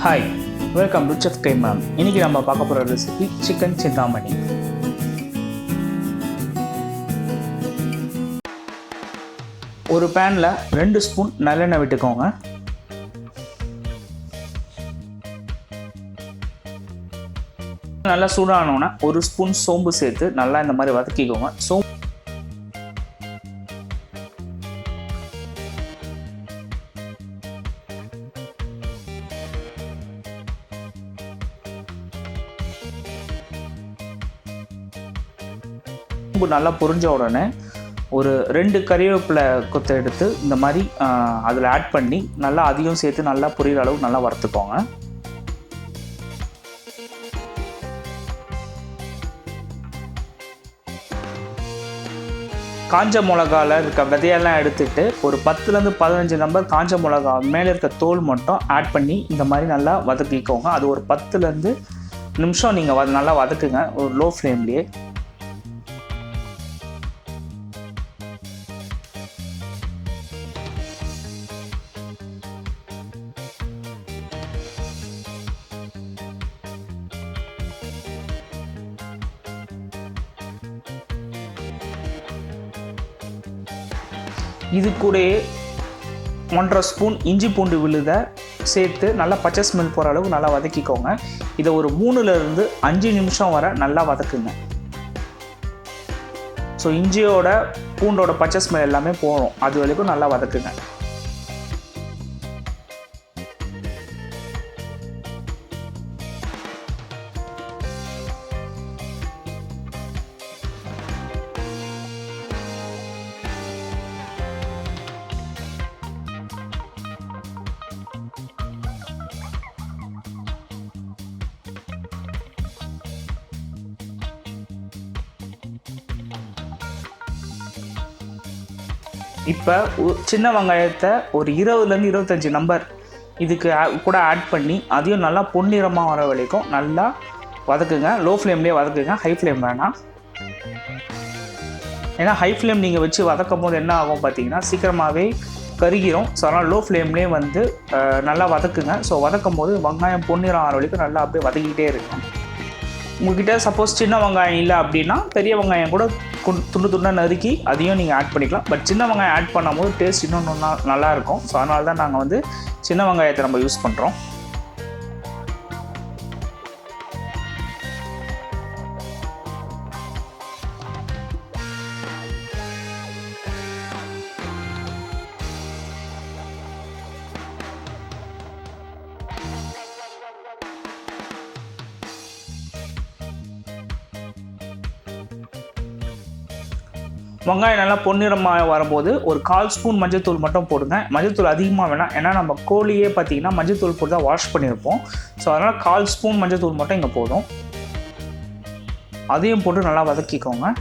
Hi, welcome to Chef Coimbatore. இன்னைக்கு நம்ம பார்க்க போற ரெசிபி சிக்கன் சிந்தாமணி. ஒரு பேன்ல 2 ஸ்பூன் நல்லெண்ணெய் விட்டுக்கோங்க. நல்லா சூடானோன்னா 1 ஸ்பூன் சோம்பு சேர்த்து நல்லா இந்த மாதிரி வதக்கிக்கோங்க. நல்லா பொரிஞ்ச உடனே ஒரு 2 கறிவேப்பிலை கொத்தை எடுத்து இந்த மாதிரி அதில் ஆட் பண்ணி நல்லா அதையும் சேர்த்து நல்லா பொரியிற அளவுக்கு நல்லா வறுத்துக்கோங்க. காஞ்ச மிளகாவில் இருக்க விதையெல்லாம் எடுத்துட்டு ஒரு 10லேருந்து 15 நம்பர் காஞ்ச மிளகா மேலே இருக்க தோல் மட்டும் ஆட் பண்ணி இந்த மாதிரி நல்லா வதக்கிக்கோங்க. அது ஒரு 10லேருந்து நிமிஷம் நீங்கள் நல்லா வதக்குங்க ஒரு லோ ஃப்ளேம்லேயே. இது கூட 1.5 ஸ்பூன் இஞ்சி பூண்டு விழுதை சேர்த்து நல்லா பச்சை ஸ்மெல் போகிற அளவுக்கு நல்லா வதக்கிக்கோங்க. இதை ஒரு 3லேருந்து 5 நிமிஷம் வரை நல்லா வதக்குங்க. ஸோ இஞ்சியோட பூண்டோட பச்சை ஸ்மெல் எல்லாமே போகும், அது வரைக்கும் நல்லா வதக்குங்க. இப்போ சின்ன வெங்காயத்தை ஒரு 20லேருந்து 25 நம்பர் இதுக்கு கூட ஆட் பண்ணி அதையும் நல்லா பொன்னிறமாக வர வரைக்கும் நல்லா வதக்குங்க. லோ ஃப்ளேம்லேயே வதக்குங்க, ஹை ஃப்ளேம் வேணாம். ஏன்னா ஹை ஃப்ளேம் நீங்கள் வச்சு வதக்கும் போது என்ன ஆகும் பார்த்தீங்கன்னா சீக்கிரமாகவே கருகிரும். ஸோ அதனால் லோ ஃப்ளேம்லேயே வந்து நல்லா வதக்குங்க. ஸோ வதக்கும் போது வெங்காயம் பொன்னிறம் ஆகிற வரைக்கும் நல்லா அப்படியே வதக்கிக்கிட்டே இருக்கும். உங்கள்கிட்ட சப்போஸ் சின்ன வெங்காயம் இல்லை அப்படின்னா பெரிய வெங்காயம் கூட துண்டு துண்டாக நறுக்கி அதையும் நீங்கள் ஆட் பண்ணிக்கலாம். பட் சின்ன வெங்காயம் ஆட் பண்ணும்போது டேஸ்ட் இன்னும் நல்லாயிருக்கும். ஸோ அதனால தான் நாங்கள் வந்து சின்ன வெங்காயத்தை நம்ம யூஸ் பண்ணுறோம். வெங்காயம் நல்லா பொன்னிறமாக வரும்போது ஒரு 1/4 ஸ்பூன் மஞ்சள்தூள் மட்டும் போடுங்க. மஞ்சள்தூள் அதிகமாக வேணாம், ஏன்னா நம்ம கோழியே பார்த்தீங்கன்னா மஞ்சள்தூள் போட்டு தான் வாஷ் பண்ணியிருப்போம். ஸோ அதனால் 1/4 ஸ்பூன் மஞ்சள்தூள் மட்டும் இங்கே போதும். அதையும் போட்டு நல்லா வதக்கிக்கோங்க.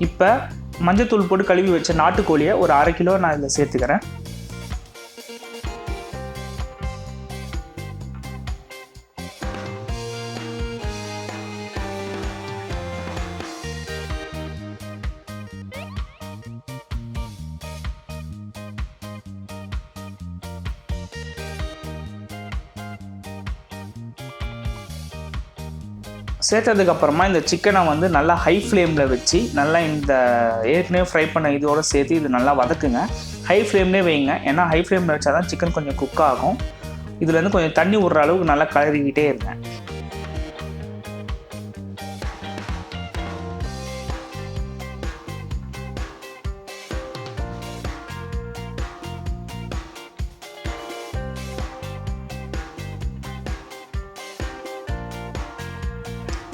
இப்போ மஞ்சத்தூள் போட்டு கழுவி வச்ச நாட்டுக்கோழியை ஒரு 1/2 கிலோ நான் இதில் சேர்த்துக்கிறேன். சேர்த்ததுக்கப்புறமா இந்த சிக்கனை வந்து நல்லா ஹை ஃப்ளேமில் வச்சு நல்லா இந்த ஏற்கனவே ஃப்ரை பண்ண இதோடு சேர்த்து இது நல்லா வதக்குங்க. ஹை ஃப்ளேம்லேயே வைங்க, ஏன்னா ஹை ஃப்ளேமில் வச்சா தான் சிக்கன் கொஞ்சம் குக் ஆகும். இதுலேருந்து கொஞ்சம் தண்ணி விடுற அளவுக்கு நல்லா கலரிக்கிட்டே இருங்க.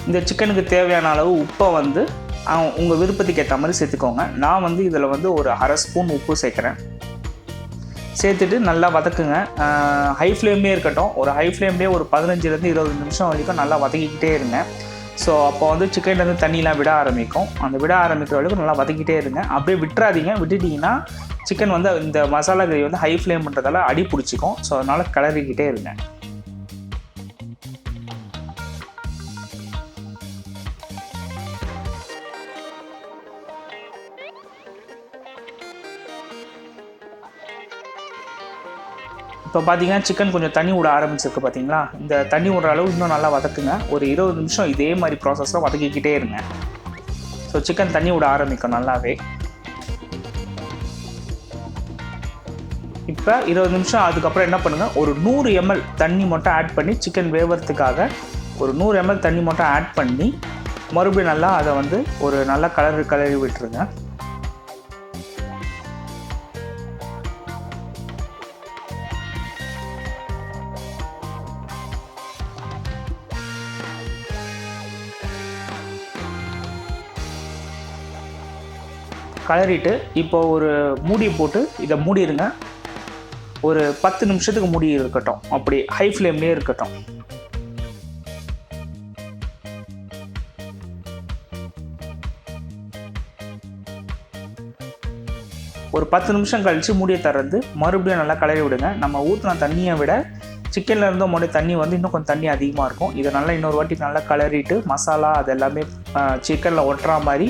இந்த சிக்கனுக்கு தேவையான அளவு உப்பை வந்து உங்கள் விருப்பத்துக்கு ஏற்ற மாதிரி சேர்த்துக்கோங்க. நான் வந்து இதில் வந்து ஒரு 1/2 ஸ்பூன் உப்பு சேர்க்குறேன். சேர்த்துட்டு நல்லா வதக்குங்க. ஹை ஃப்ளேம்லேயே இருக்கட்டும். ஒரு ஹை ஃப்ளேம்லேயே ஒரு 15லேருந்து 20 நிமிஷம் வரைக்கும் நல்லா வதக்கிக்கிட்டே இருங்க. ஸோ அப்போ வந்து சிக்கன்லேருந்து தண்ணியெலாம் விட ஆரம்பிக்கும். அந்த விட ஆரம்பிக்கிற வரைக்கும் நல்லா வதக்கிட்டே இருங்க. அப்படியே விட்டுறாதீங்க. விட்டுட்டிங்கன்னா சிக்கன் வந்து இந்த மசாலா கிரேவி வந்து ஹை ஃப்ளேம் பண்ணுறதால அடி பிடிச்சிக்கும். ஸோ அதனால் கிளறிக்கிட்டே இருங்க. இப்போ பார்த்தீங்கன்னா சிக்கன் கொஞ்சம் தண்ணி விட ஆரம்பிச்சிருக்கு பார்த்தீங்களா. இந்த தண்ணி விடுற அளவு இன்னும் நல்லா வதக்குங்க. ஒரு 20 நிமிஷம் இதே மாதிரி ப்ராசஸில் வதக்கிக்கிட்டே இருங்க. ஸோ சிக்கன் தண்ணி விட ஆரம்பிக்கும் நல்லாவே. இப்போ 20 நிமிஷம் அதுக்கப்புறம் என்ன பண்ணுங்கள், ஒரு 100 ml தண்ணி மட்டும் ஆட் பண்ணி சிக்கன் வேவறதுக்காக ஒரு 100 ml தண்ணி மட்டும் ஆட் பண்ணி மறுபடியும் நல்லா அதை வந்து ஒரு நல்லா கலரி விட்டுருங்க. கலரிட்டு இப்போ ஒரு மூடி போட்டு இதை மூடிடுங்க. ஒரு 10 நிமிஷத்துக்கு மூடி இருக்கட்டும், அப்படி ஹை ஃப்ளேம்லேயே இருக்கட்டும். ஒரு 10 நிமிஷம் கழித்து மூடியை திறந்து மறுபடியும் நல்லா கலரி விடுங்க. நம்ம ஊற்றின தண்ணியை விட சிக்கனில் இருந்தோ மறுபடியும் தண்ணி வந்து இன்னும் கொஞ்சம் தண்ணி அதிகமாக இருக்கும். இதை நல்லா இன்னொரு வாட்டி நல்லா கலரிட்டு மசாலா அது எல்லாமே சிக்கனில் ஒட்டுற மாதிரி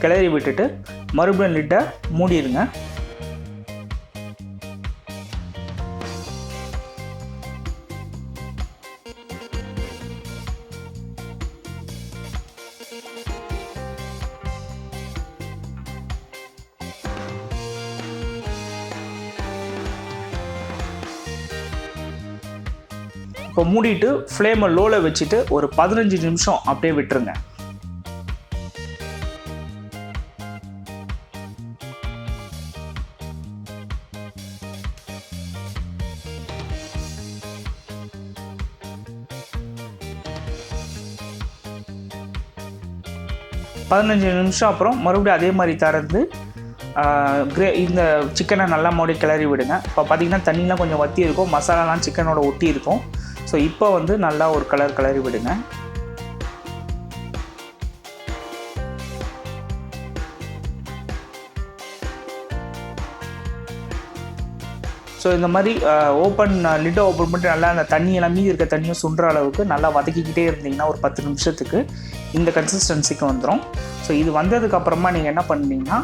கிளறி விட்டுட்டு மறுபடியும் லிட்டை மூடிடுங்க. இப்போ மூடிட்டு ஃப்ளேமை லோவில் வச்சுட்டு ஒரு 15 நிமிஷம் அப்படியே விட்டுருங்க. பதினஞ்சு நிமிஷம் அப்புறம் மறுபடியும் அதே மாதிரி திறந்து இந்த சிக்கனை நல்லா மறுபடியும் கிளறி விடுங்க. இப்போ பார்த்திங்கன்னா தண்ணிலாம் கொஞ்சம் வற்றி இருக்கும், மசாலாலாம் சிக்கனோட ஒட்டி இருக்கும். ஸோ இப்போ வந்து நல்லா ஒரு கிளறி விடுங்க. ஸோ இந்த மாதிரி லிட்டை ஓப்பன் பண்ணிட்டு நல்லா அந்த தண்ணியெல்லாம் மீதி இருக்க தண்ணியும் சுண்டுற அளவுக்கு நல்லா வதக்கிக்கிட்டே இருந்தீங்கன்னா ஒரு 10 நிமிஷத்துக்கு இந்த கன்சிஸ்டன்சிக்கு வந்துடும். ஸோ இது வந்ததுக்கப்புறமா நீங்கள் என்ன பண்ணீங்கன்னா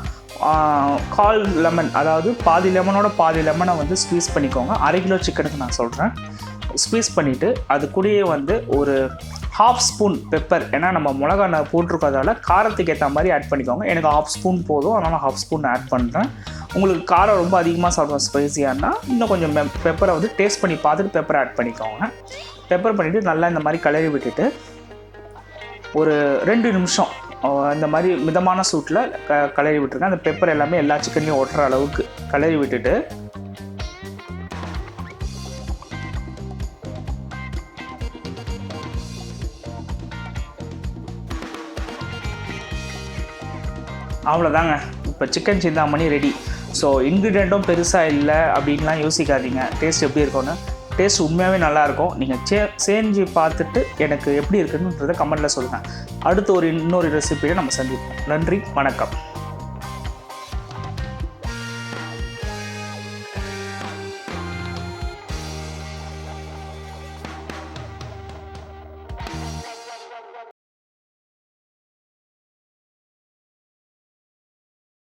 கால் லெமன், அதாவது பாதி லெமனோட பாதி லெமனை வந்து ஸ்க்வீஸ் பண்ணிக்கோங்க. 1/2 கிலோ சிக்கனுக்கு நான் சொல்கிறேன். ஸ்க்வீஸ் பண்ணிவிட்டு அது கூடயே வந்து ஒரு 1/2 ஸ்பூன் பெப்பர், ஏன்னா நம்ம மிளகா போட்டிருக்கதால காரத்துக்கு ஏற்ற மாதிரி ஆட் பண்ணிக்கோங்க. எனக்கு 1/2 ஸ்பூன் போதும், அதனால் 1/2 ஸ்பூன் ஆட் பண்ணுறேன். உங்களுக்கு காரம் ரொம்ப அதிகமாக சாப்பிடும் ஸ்பைஸியானா இன்னும் கொஞ்சம் பெப்பரை வந்து டேஸ்ட் பண்ணி பார்த்துட்டு பெப்பரை ஆட் பண்ணிக்கோங்க. பெப்பர் பண்ணிவிட்டு நல்லா இந்த மாதிரி கிளறி விட்டுட்டு ஒரு 2 நிமிஷம் இந்த மாதிரி மிதமான சூட்டில் கிளறி விட்டுருங்க. அந்த பெப்பர் எல்லாமே எல்லா சிக்கன்லையும் ஒட்டுற அளவுக்கு கிளறி விட்டுட்டு அவ்வளோதாங்க. இப்போ சிக்கன் சிந்தாமணி ரெடி. ஸோ இன்க்ரீடியண்ட்டும் பெருசாக இல்லை அப்படின்லாம் யோசிக்காதீங்க. டேஸ்ட் எப்படி இருக்கும்னு, டேஸ்ட் உண்மையாகவே நல்லாயிருக்கும். நீங்கள் செஞ்சு பார்த்துட்டு எனக்கு எப்படி இருக்குன்றதை கமெண்ட்டில் சொல்லுங்கள். அடுத்து இன்னொரு ரெசிபியை நம்ம சந்திப்போம். நன்றி, வணக்கம்.